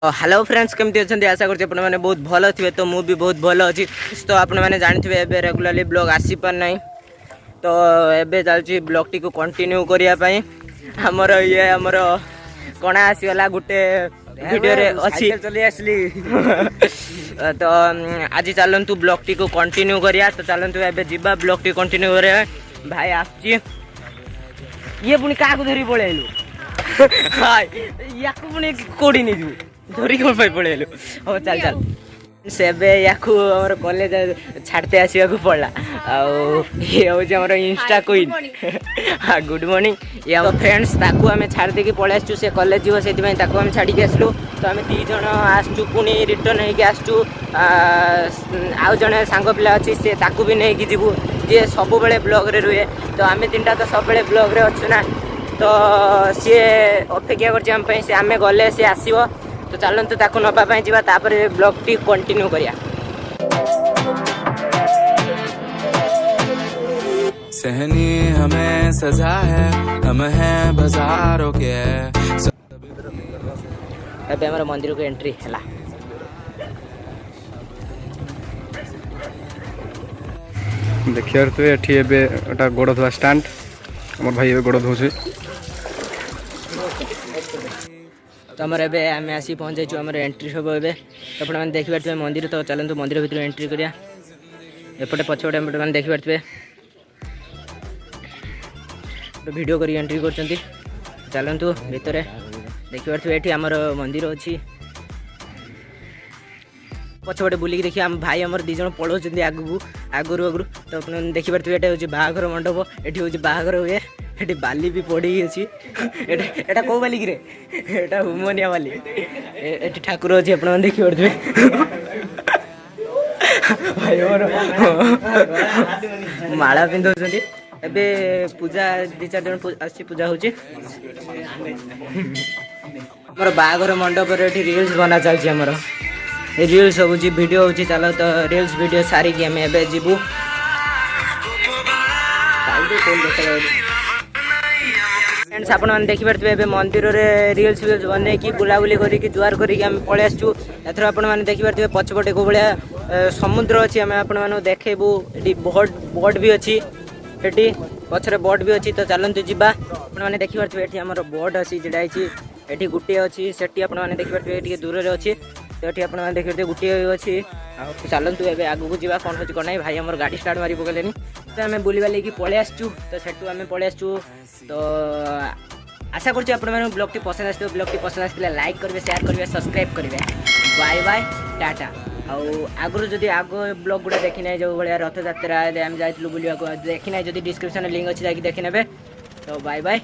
Hello friends केमती अच्छा आशा करते बहुत भल थे। तो मुझे बहुत भल अच्छी। तो आपने जानते हैं रेगुलाली ब्लॉग आसी पार ना। तो एबे चलती ब्लॉग टी को कंटिन्यू करने आमर ये आमर कणा आसीगला गोटे वीडियो रे अच्छी चली आसली। तो आज चलतु ब्लॉग टी को कंटिन्यू करिया। तो चलतु एबे जीवा ब्लॉग टी कंटिन्यू करिया। भाई आसी ये पुणी क्या धरी पलैलु या पुणी कोड़ी नहीं जीव धरी कौन पलैलु। हाँ चल चल से या कॉलेज छाड़ते आसवा पड़ा। ये हूँ आम इंस्टा क्वीन। हाँ गुड मॉर्निंग। ये हम फ्रेंड्स ताकू आम छाड़ देकी पलि आसचु। से कॉलेज जीव से आम छाड़ी आसलु। तो आम दी जन आसचु पुणी रिटर्न होगी आसचु। आउ जड़े सांग पिला अच्छी से ताकू भी नहीं जीवु जी सब बेले ब्लॉग रे रुए। तो आम तीन टा तो सब बेले ब्लॉग रे अच्छु ना। तो सी अपेक्षा कर से आम गले सी आसो। तो चलते ताकू नापाई जा ब्लॉग टी कंटिन्यू करिया। सहनी हमें सजा है हम हैं बाजारों के। अबे हमारा मंदिर को एंट्री है। देखिए तो ये गोटा गोड़ धोआ स्टाण्ड आम भाई गोड़ धोचे। तो आम एम आसी पहुँचे आम एंट्री सब ए तो मैंने देखिपे मंदिर। तो चलते मंदिर भर एंट्री करिया। एपटे पछपटे मैंने देखिपे वीडियो कर एंट्री कर। चलतु भितर देखिपे ये आमर मंदिर अच्छी पछपटे बुलिक देखिए। आम भाई आमर दी जन पढ़ाऊँ आगू आगुरी आगुरी। तो अपने देखिपे ये हूँ बाहाघर मंडप। ये हूँ बाहाघर हुए। ये बाली भी पड़ी अच्छी। एटा कौ बालिक रे एटा हुमनिया बाली। ये ठाकुर अच्छी आप देखिपे। भाई माला पिंधु एबे पूजा दी चार जन आसी पूजा होची। हमर बाहाघर मंडप रे रील्स बना चलछि। हमर रील्स सब वीडियो होची। चलो तो रील्स वीडियो सारी की हमें एबे जीवु। फ्रेंड्स आप देखिपे मंदिर रे रील्स वील्स बने की बुलाबुली करी जुआर करी पलि आसचु। एथर आप देखिपे पछपटे को भाया समुद्र अच्छी। आम आप देखू ये बोट भी अच्छी। ये पछरे बोट भी अच्छी। तो चलतु जीवा आपने देखिपे ये आम बोट अच्छी जोड़ा ये गोटे अच्छी से देखिपे ये दूर से अच्छी। तो ये आप देखिए गोटे अच्छी। चलतु ए आगू जावा कौन हो कौन ना। भाई आम गाड़ी स्टार्ट मारी पकड़े। तो आम बुलवा लेकिन पलि आसचु। तो सेठू आम पलि आसचु। तो आशा करुँ आप ब्लॉग टी पसंद आस। ब्लॉग टी पसंद आसते लाइक करेंगे शेयर करेंगे सब्सक्राइब करेंगे। Bye bye Tata. आगुरी जदि आग ब्लॉग गुड़ा देखी ना जो भाया रथ यात्रा आम जाइलु बुलवाक देखी ना। जदि डिस्क्रिप्शन लिंक अच्छी जाकि देखी ने। तो बाय बाय।